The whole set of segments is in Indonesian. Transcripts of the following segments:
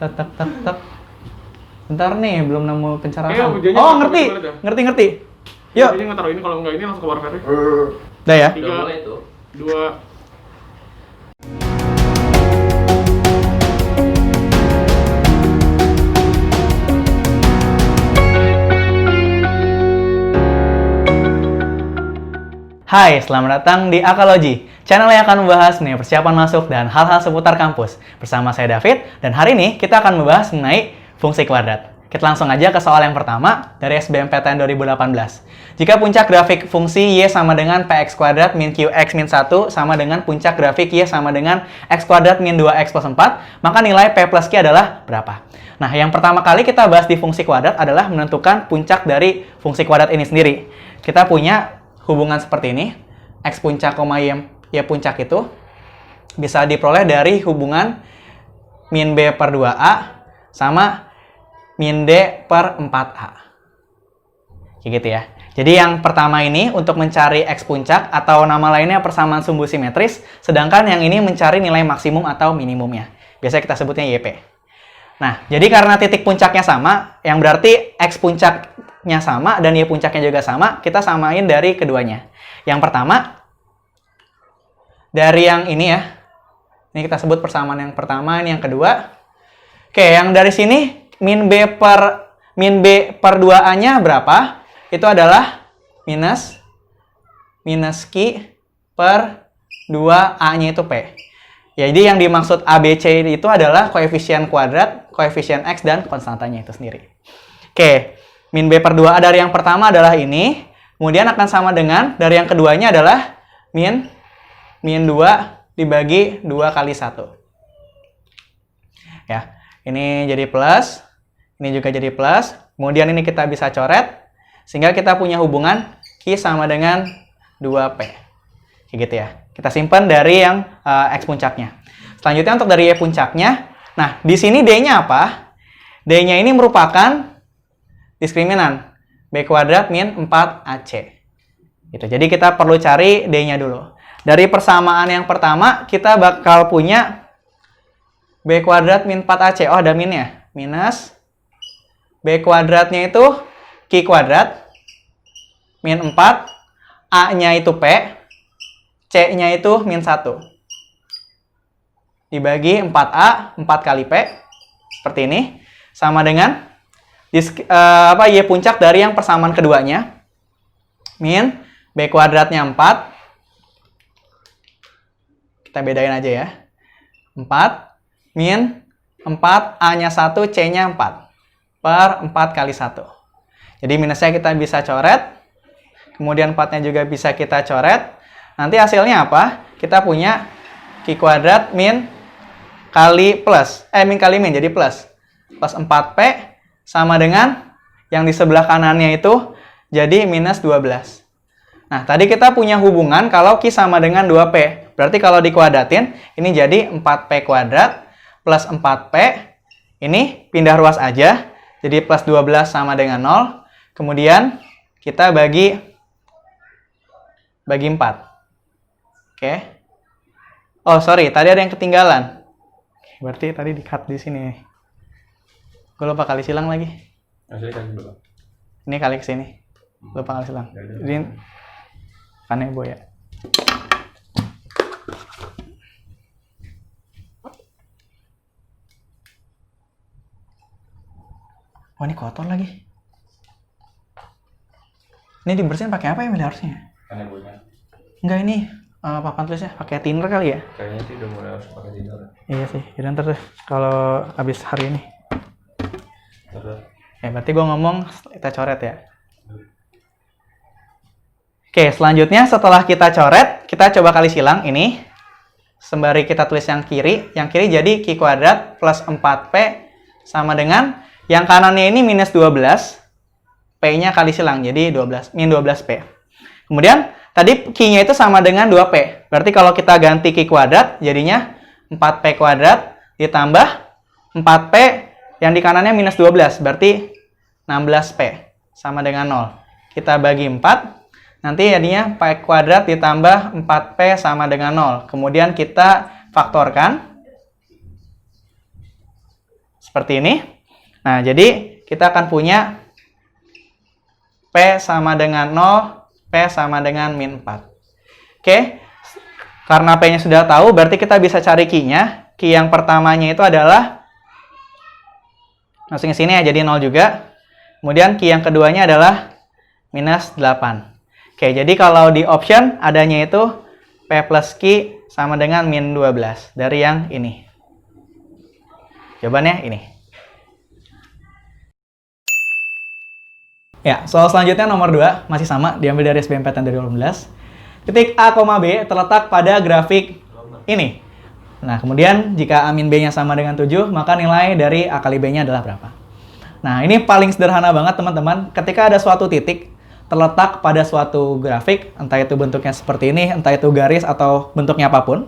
Tak tak tak tak. Bentar nih, belum nemu pencerahan. Hujannya Oh, sampai ngerti. gimana tuh? Ngerti. Yuk. Jadi nggak taruh ini, kalau nggak ini langsung ke warfare. Udah ya? 3, 2. Hai, selamat datang di Akalogy, channel yang akan membahas mengenai persiapan masuk dan hal-hal seputar kampus. Bersama saya David, dan hari ini kita akan membahas mengenai fungsi kuadrat. Kita langsung aja ke soal yang pertama dari SBMPTN 2018. Jika puncak grafik fungsi Y sama dengan PX kuadrat min QX min 1 sama dengan puncak grafik Y sama dengan X kuadrat min 2X plus 4, maka nilai P plus Q adalah berapa? Nah, yang pertama kali kita bahas di fungsi kuadrat adalah menentukan puncak dari fungsi kuadrat ini sendiri. Kita punya hubungan seperti ini, X puncak, Y puncak itu bisa diperoleh dari hubungan min B per 2A sama min D per 4A. Kayak gitu ya. Jadi yang pertama ini untuk mencari X puncak atau nama lainnya persamaan sumbu simetris, sedangkan yang ini mencari nilai maksimum atau minimumnya. Biasanya kita sebutnya YP. Nah, jadi karena titik puncaknya sama, yang berarti X puncaknya sama dan Y puncaknya juga sama, kita samain dari keduanya. Yang pertama, dari yang ini ya, ini kita sebut persamaan yang pertama, ini yang kedua. Oke, yang dari sini, min B per 2A-nya berapa? Itu adalah minus Q per 2A-nya itu P. Ya, jadi yang dimaksud ABC itu adalah koefisien kuadrat, koefisien X, dan konstantanya itu sendiri. Oke, min B per 2A dari yang pertama adalah ini. Kemudian akan sama dengan dari yang keduanya adalah min 2 dibagi 2 kali 1. Ya, ini jadi plus, ini juga jadi plus. Kemudian ini kita bisa coret, sehingga kita punya hubungan Q sama dengan 2P. Kayak gitu ya. Kita simpan dari yang X puncaknya. Selanjutnya untuk dari Y puncaknya. Nah, di sini D-nya apa? D-nya ini merupakan diskriminan B kuadrat min 4AC. Gitu. Jadi kita perlu cari D-nya dulu. Dari persamaan yang pertama, kita bakal punya B kuadrat min 4AC. Oh, ada minnya. Minus B kuadratnya itu Q kuadrat min 4. A-nya itu P. C-nya itu min 1. Dibagi 4A, 4 kali P. Seperti ini. Sama dengan Y puncak dari yang persamaan keduanya. Min B kuadratnya 4. Kita bedain aja ya. 4. Min 4, A-nya 1, C-nya 4. Per 4 kali 1. Jadi minusnya kita bisa coret. Kemudian 4-nya juga bisa kita coret. Nanti hasilnya apa? Kita punya Q kuadrat min kali plus. Min kali min, jadi plus. Plus 4P sama dengan yang di sebelah kanannya itu jadi minus 12. Nah, tadi kita punya hubungan kalau Q sama dengan 2P. Berarti kalau dikuadratin, ini jadi 4P kuadrat plus 4P. Ini pindah ruas aja. Jadi plus 12 sama dengan 0. Kemudian kita bagi 4. Oke. Oh, sorry. Tadi ada yang ketinggalan. Berarti tadi di-cut di sini. Gue lupa kali silang lagi. Ini kali ke sini. Lupa kali silang. Jadi aneh boy ya. Oh, ini kotor lagi. Ini dibersihin pakai apa ya harusnya? Aneh boynya. Enggak, ini papan tulisnya pakai thinner kali ya? Kayaknya sih udah mulai harus pakai thinner. Iya sih. Jadi ntar deh kalau habis hari ini. Terus. Ya, berarti gue ngomong kita coret ya. Oke, selanjutnya setelah kita coret, kita coba kali silang ini. Sembari kita tulis yang kiri. Yang kiri jadi Q kuadrat plus 4P sama dengan yang kanannya ini minus 12. P-nya kali silang, jadi 12, min 12P. Kemudian, tadi Q-nya itu sama dengan 2P. Berarti kalau kita ganti Q kuadrat, jadinya 4P kuadrat ditambah 4P yang di kanannya minus 12. Berarti 16P sama dengan 0. Kita bagi 4. Nanti jadinya P kuadrat ditambah 4P sama dengan 0. Kemudian kita faktorkan. seperti ini. Nah, jadi kita akan punya P sama dengan 0, P sama dengan min 4. Oke, karena P-nya sudah tahu, berarti kita bisa cari Q-nya. Q yang pertamanya itu adalah, masukin sini ya, jadi 0 juga. Kemudian Q yang keduanya adalah minus 8. Oke, jadi kalau di option adanya itu P plus Q sama dengan min 12 dari yang ini. Jawabannya ini. Ya, soal selanjutnya nomor 2 masih sama, diambil dari SBMPTN 2018. Titik A, B terletak pada grafik ini. Nah, kemudian jika A min B-nya sama dengan 7, maka nilai dari A kali B-nya adalah berapa? Nah, ini paling sederhana banget teman-teman. Ketika ada suatu titik terletak pada suatu grafik, entah itu bentuknya seperti ini, entah itu garis atau bentuknya apapun,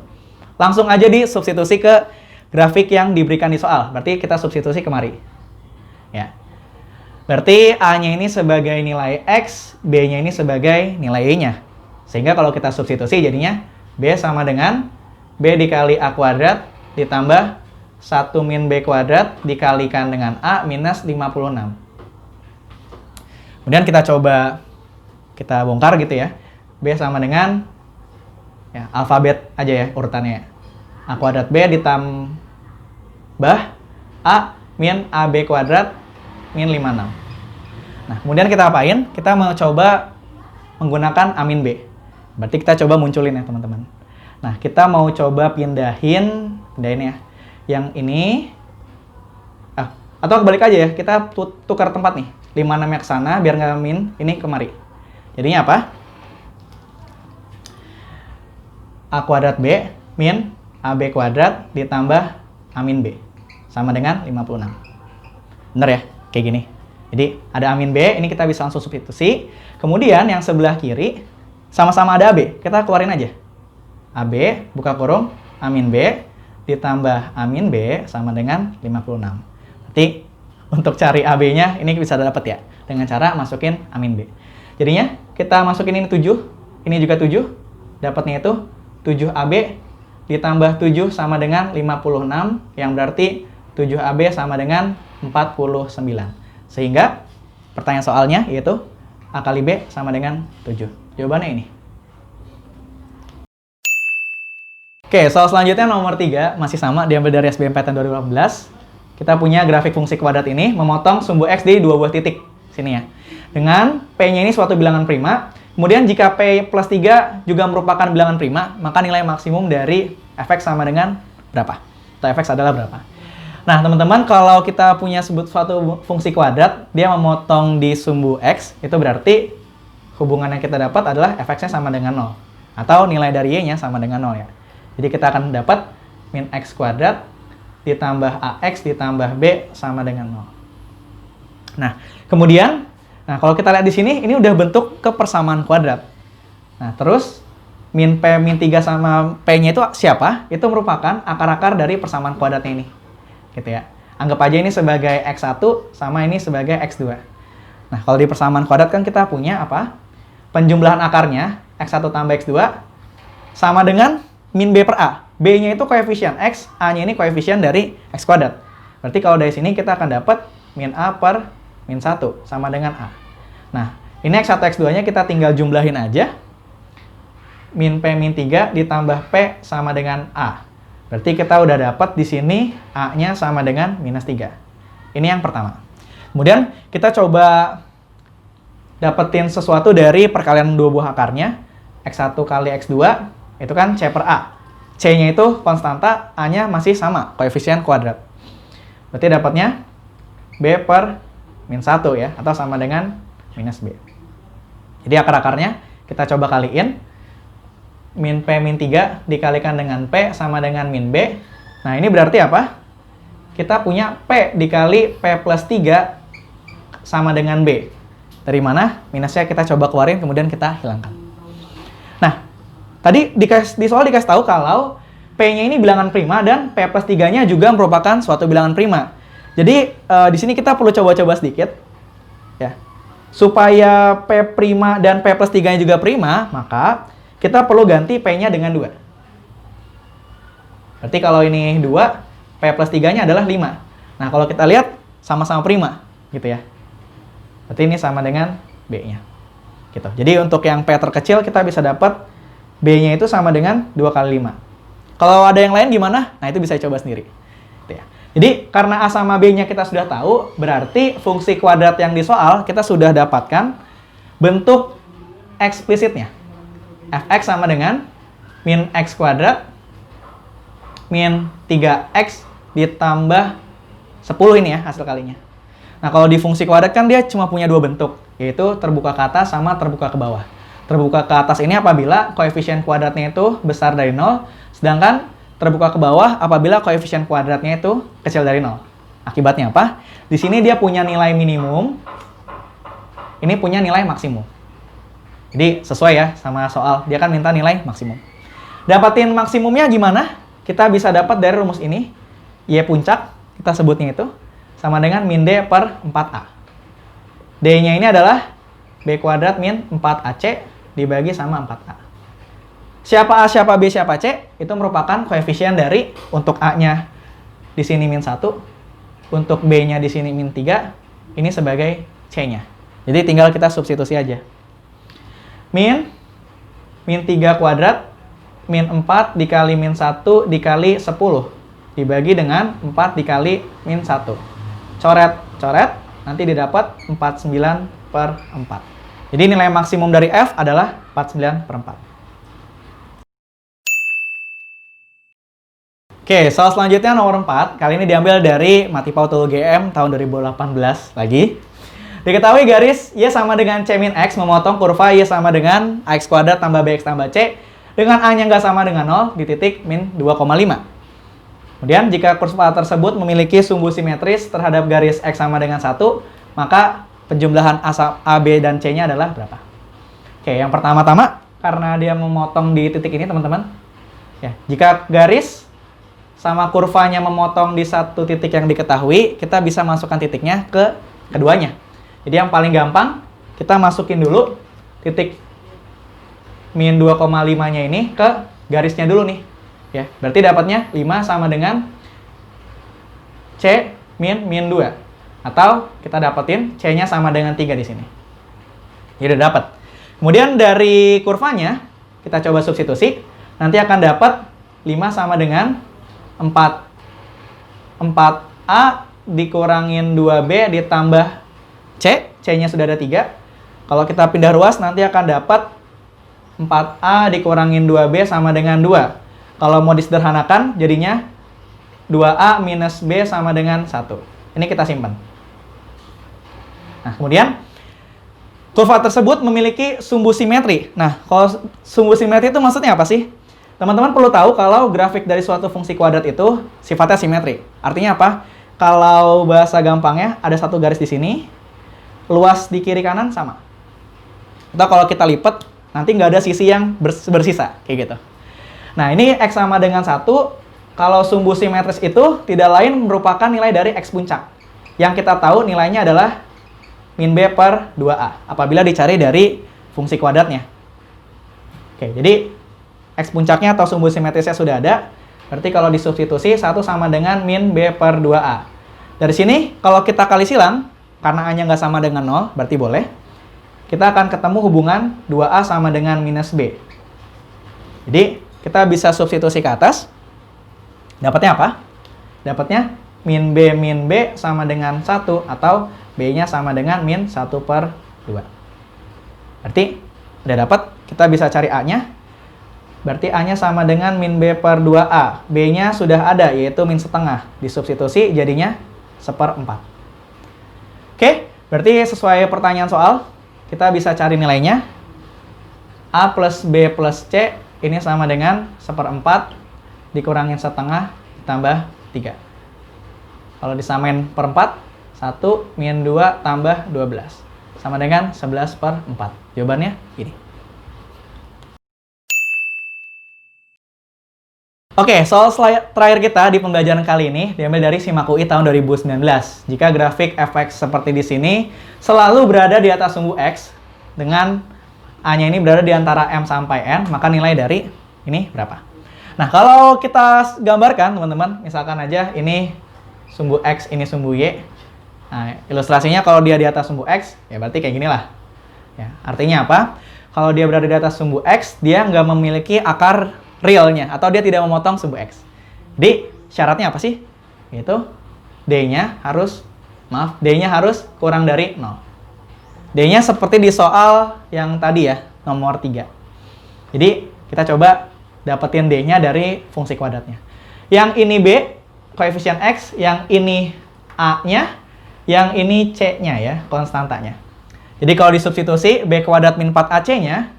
langsung aja disubstitusi ke grafik yang diberikan di soal. Berarti kita substitusi kemari. Ya. Berarti A-nya ini sebagai nilai X, B-nya ini sebagai nilai Y-nya. Sehingga kalau kita substitusi jadinya B sama dengan B dikali A kuadrat ditambah 1 min B kuadrat dikalikan dengan A minus 56. Kemudian kita coba, kita bongkar gitu ya. B sama dengan, ya, alfabet aja ya urutannya. A kuadrat B ditambah A min AB kuadrat min 56. Nah, kemudian kita apain? Kita mau coba menggunakan A min B. Berarti kita coba munculin ya teman-teman. Nah, kita mau coba pindahin ya. Yang ini, atau kebalik aja ya, kita tukar tempat nih. 56-nya ke sana, biar nggak min, ini kemari. Jadinya apa? A kuadrat B min AB kuadrat ditambah A min B. Sama dengan 56. Bener ya? Kayak gini. Jadi, ada A min B, ini kita bisa langsung substitusi. Kemudian, yang sebelah kiri, sama-sama ada AB, kita keluarin aja. AB, buka kurung, A min B, ditambah A min B sama dengan 56. Berarti, untuk cari AB-nya, ini bisa dapat ya. Dengan cara masukin A min B. Jadinya, kita masukin ini 7, ini juga 7. Dapatnya itu 7AB ditambah 7 sama dengan 56, yang berarti 7AB sama dengan 49. Sehingga, pertanyaan soalnya yaitu A kali B sama dengan 7. Jawabannya ini. Oke, soal selanjutnya nomor 3, masih sama, diambil dari SBMPTN 2018. Kita punya grafik fungsi kuadrat ini, memotong sumbu X di dua buah titik. Sini ya. Dengan P-nya ini suatu bilangan prima, kemudian jika P plus 3 juga merupakan bilangan prima, maka nilai maksimum dari Fx sama dengan berapa? Atau Fx adalah berapa? Nah, teman-teman, kalau kita punya suatu fungsi kuadrat, dia memotong di sumbu X, itu berarti hubungan yang kita dapat adalah Fx-nya sama dengan 0. Atau nilai dari Y-nya sama dengan 0 ya. Jadi kita akan dapat min X kuadrat ditambah AX ditambah B sama dengan 0. Nah, kemudian, kalau kita lihat di sini, ini udah bentuk kepersamaan kuadrat. Nah, terus min P min 3 sama P-nya itu siapa? Itu merupakan akar-akar dari persamaan kuadratnya ini. Gitu ya. Anggap aja ini sebagai X1 sama ini sebagai X2. Nah, kalau di persamaan kuadrat kan kita punya apa? Penjumlahan akarnya, X1 tambah X2, sama dengan min B per A. B-nya itu koefisien X, A-nya ini koefisien dari X kuadrat. Berarti kalau dari sini kita akan dapat min A per min 1, sama dengan A. Nah, ini X1, X2-nya kita tinggal jumlahin aja. Min P min 3 ditambah P sama dengan A. Berarti kita udah dapat di sini A-nya sama dengan minus 3. Ini yang pertama. Kemudian kita coba dapetin sesuatu dari perkalian dua buah akarnya. X1 kali X2, itu kan C per A. C-nya itu konstanta, A-nya masih sama, koefisien kuadrat. Berarti dapatnya B per min 1 ya, atau sama dengan minus B. Jadi akar-akarnya kita coba kaliin. Min P min 3 dikalikan dengan P sama dengan min B. Nah, ini berarti apa? Kita punya P dikali P plus 3 sama dengan B. Dari mana? Minusnya kita coba keluarin, kemudian kita hilangkan. Nah, tadi di soal dikasih tahu kalau P-nya ini bilangan prima dan P plus 3-nya juga merupakan suatu bilangan prima. Jadi, di sini kita perlu coba-coba sedikit. Ya. Supaya P prima dan P plus 3-nya juga prima, maka kita perlu ganti P-nya dengan 2. Berarti kalau ini 2, P plus 3-nya adalah 5. Nah, kalau kita lihat sama-sama prima gitu ya. Berarti ini sama dengan B-nya. Gitu. Jadi untuk yang P terkecil kita bisa dapat B-nya itu sama dengan 2 kali 5. Kalau ada yang lain gimana? Nah, itu bisa coba sendiri. Gitu ya. Jadi karena A sama B-nya kita sudah tahu, berarti fungsi kuadrat yang di soal kita sudah dapatkan bentuk eksplisitnya. Fx sama dengan min x kuadrat min 3x ditambah 10 ini ya hasil kalinya. Nah, kalau di fungsi kuadrat kan dia cuma punya dua bentuk, yaitu terbuka ke atas sama terbuka ke bawah. Terbuka ke atas ini apabila koefisien kuadratnya itu besar dari 0, sedangkan terbuka ke bawah apabila koefisien kuadratnya itu kecil dari 0. Akibatnya apa? Di sini dia punya nilai minimum, ini punya nilai maksimum. Jadi sesuai ya sama soal, dia kan minta nilai maksimum. Dapatin maksimumnya gimana? Kita bisa dapat dari rumus ini, Y puncak, kita sebutnya itu, sama dengan min D per 4A. D-nya ini adalah B kuadrat min 4AC dibagi sama 4A. Siapa A, siapa B, siapa C, itu merupakan koefisien dari untuk A-nya di sini min 1, untuk B-nya di sini min 3, ini sebagai C-nya. Jadi tinggal kita substitusi aja. Min 3 kuadrat, min 4 dikali min 1 dikali 10, dibagi dengan 4 dikali min 1. Coret, nanti didapat 49 per 4. Jadi nilai maksimum dari F adalah 49 per 4. Oke, soal selanjutnya nomor 4. Kali ini diambil dari Matipau Tul GM tahun 2018 lagi. Diketahui garis Y sama dengan C min X memotong kurva Y sama dengan AX kuadrat tambah BX tambah C dengan A-nya nggak sama dengan 0 di titik min 2,5. Kemudian jika kurva tersebut memiliki sumbu simetris terhadap garis X sama dengan 1, maka penjumlahan A, B, dan C-nya adalah berapa? Oke, yang pertama-tama, karena dia memotong di titik ini, teman-teman. Ya, jika garis sama kurvanya memotong di satu titik yang diketahui, kita bisa masukkan titiknya ke keduanya. Jadi yang paling gampang, kita masukin dulu titik min 2,5-nya ini ke garisnya dulu nih. Ya, berarti dapatnya 5 sama dengan C min 2. Atau kita dapetin C-nya sama dengan 3 di sini. Jadi udah dapat. Kemudian dari kurvanya, kita coba substitusi. Nanti akan dapat 5 sama dengan 4. 4A dikurangin 2B ditambah C-nya sudah ada 3. Kalau kita pindah ruas, nanti akan dapat 4A dikurangin 2B sama dengan 2. Kalau mau disederhanakan, jadinya 2A minus B sama dengan 1. Ini kita simpan. Nah, kemudian kurva tersebut memiliki sumbu simetri. Nah, kalau sumbu simetri itu maksudnya apa sih? Teman-teman perlu tahu kalau grafik dari suatu fungsi kuadrat itu sifatnya simetri. Artinya apa? Kalau bahasa gampangnya, ada satu garis di sini, luas di kiri kanan sama. Atau kalau kita lipat, nanti nggak ada sisi yang bersisa, kayak gitu. Nah, ini X sama dengan 1, kalau sumbu simetris itu tidak lain merupakan nilai dari X puncak. Yang kita tahu nilainya adalah min B per 2A, apabila dicari dari fungsi kuadratnya. Oke, jadi X puncaknya atau sumbu simetrisnya sudah ada, berarti kalau disubstitusi 1 sama dengan min B per 2A. Dari sini, kalau kita kali silang, karena A-nya nggak sama dengan 0, berarti boleh. Kita akan ketemu hubungan 2A sama dengan minus B. Jadi, kita bisa substitusi ke atas. Dapatnya apa? Dapatnya min B sama dengan 1, atau B-nya sama dengan min 1 per 2. Berarti, udah dapat. Kita bisa cari A-nya. Berarti A-nya sama dengan min B per 2A. B-nya sudah ada, yaitu min setengah. Disubstitusi, jadinya 1/4. Oke, berarti sesuai pertanyaan soal, kita bisa cari nilainya. A plus B plus C ini sama dengan 1/4 dikurangin setengah tambah 3. Kalau disamain per 4, 1 min 2 tambah 12. Sama dengan 11/4. Jawabannya ini. Oke, soal terakhir kita di pembelajaran kali ini diambil dari SIMAK UI tahun 2019. Jika grafik fx seperti di sini selalu berada di atas sumbu x dengan A-nya ini berada di antara M sampai N, maka nilai dari ini berapa? Nah, kalau kita gambarkan, teman-teman, misalkan aja ini sumbu X, ini sumbu Y. Nah, ilustrasinya kalau dia di atas sumbu X, ya berarti kayak gini lah. Ya, artinya apa? Kalau dia berada di atas sumbu X, dia nggak memiliki akar realnya, atau dia tidak memotong sumbu X. Jadi, syaratnya apa sih? Yaitu, D-nya harus kurang dari 0. D-nya seperti di soal yang tadi ya, nomor 3. Jadi, kita coba dapetin D-nya dari fungsi kuadratnya. Yang ini B, koefisien X, yang ini A-nya, yang ini C-nya ya, konstantanya. Jadi kalau disubstitusi, B kuadrat min 4AC-nya,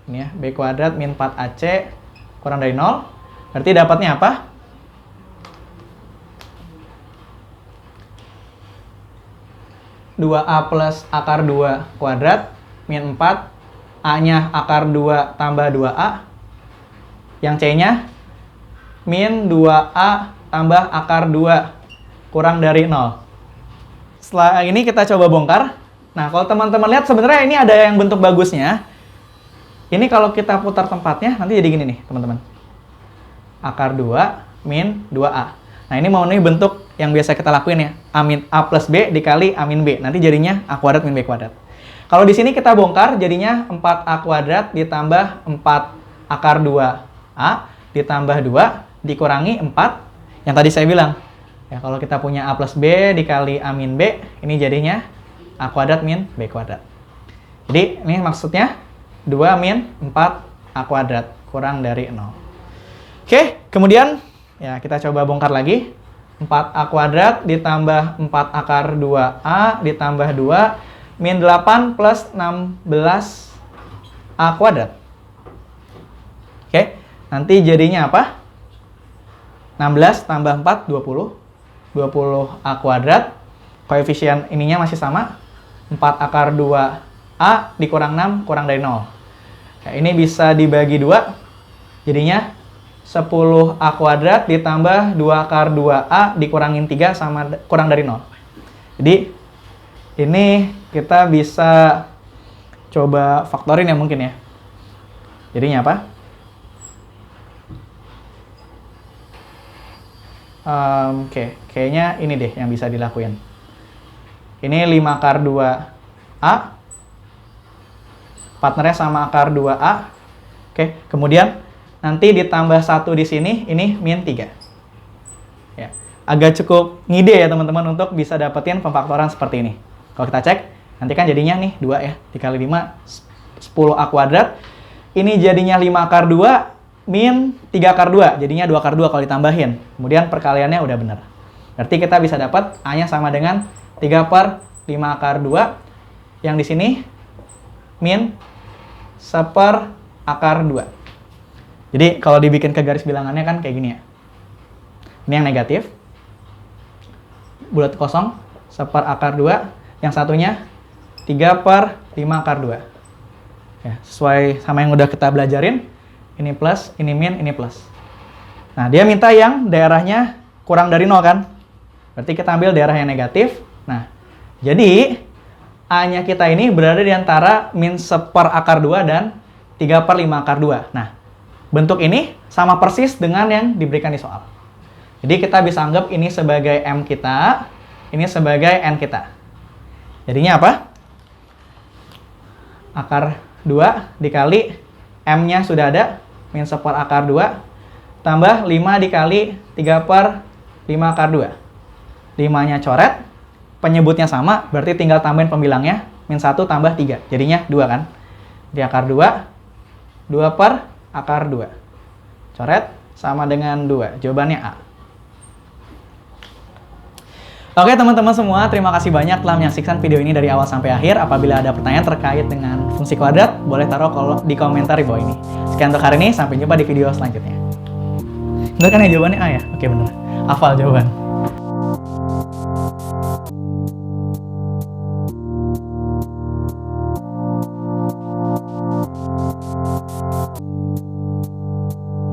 ini ya, B kuadrat min 4AC kurang dari 0, berarti dapatnya apa? Dua A plus akar 2 kuadrat min 4, A-nya akar 2 tambah 2A, yang C-nya min 2A tambah akar 2 kurang dari 0. Setelah ini kita coba bongkar. Nah, kalau teman-teman lihat sebenarnya ini ada yang bentuk bagusnya. Ini kalau kita putar tempatnya, nanti jadi gini nih, teman-teman. Akar 2 min 2A. Nah, ini memenuhi bentuk yang biasa kita lakuin ya. A plus B dikali A min B. Nanti jadinya A kuadrat min B kuadrat. Kalau di sini kita bongkar, jadinya 4A kuadrat ditambah 4 akar 2A ditambah 2 dikurangi 4. Yang tadi saya bilang, ya kalau kita punya A plus B dikali A min B, ini jadinya A kuadrat min B kuadrat. Jadi ini maksudnya 2 min 4A kuadrat kurang dari 0. Oke, kemudian ya kita coba bongkar lagi. 4A kuadrat ditambah 4 akar 2A ditambah 2 min 8 plus 16A kuadrat. Oke, nanti jadinya apa? 16 tambah 4, 20. 20A kuadrat. Koefisien ininya masih sama. 4 akar 2A dikurang 6 kurang dari 0. Nah, ini bisa dibagi 2. Jadinya 10A kuadrat ditambah 2 akar 2A dikurangin 3 sama kurang dari 0. Jadi, ini kita bisa coba faktorin ya mungkin ya. Jadinya apa? Oke, kayaknya ini deh yang bisa dilakuin. Ini 5 akar 2A. Partnernya sama akar 2A. Oke, kemudian nanti ditambah 1 di sini, ini min 3. Ya, agak cukup ngide ya teman-teman untuk bisa dapetin pemfaktoran seperti ini. Kalau kita cek, nanti kan jadinya nih 2 ya. Dikali 5, 10A kuadrat. Ini jadinya 5 akar 2 min 3 akar 2, jadinya 2 akar 2 kalau ditambahin. Kemudian perkaliannya udah benar. Berarti kita bisa dapat A-nya sama dengan 3 per 5 akar 2. Yang di sini min 1/4 akar 2. Jadi kalau dibikin ke garis bilangannya kan kayak gini ya. Ini yang negatif. Bulat kosong, 1/4 akar 2. Yang satunya 3 per 5 akar 2. Ya, sesuai sama yang udah kita belajarin. Ini plus, ini min, ini plus. Nah, dia minta yang daerahnya kurang dari 0 kan? Berarti kita ambil daerah yang negatif. Nah, jadi A-nya kita ini berada di antara min 1/4 akar 2 dan 3 per 5 akar 2. Nah, bentuk ini sama persis dengan yang diberikan di soal. Jadi kita bisa anggap ini sebagai M kita, ini sebagai N kita. Jadinya apa? Akar 2 dikali M-nya sudah ada, min 1/4 akar 2, tambah 5 dikali 3 per 5 akar 2. 5-nya coret, penyebutnya sama, berarti tinggal tambahin pembilangnya, min 1 tambah 3, jadinya 2 kan? Di akar 2, 2 per akar 2. Coret, sama dengan 2, jawabannya A. Oke teman-teman semua, terima kasih banyak telah menyaksikan video ini dari awal sampai akhir. Apabila ada pertanyaan terkait dengan fungsi kuadrat, boleh taruh di komentar di bawah ini. Sekian untuk hari ini, sampai jumpa di video selanjutnya. Bener kan ya jawabannya A ya? Oke bener, hafal jawaban.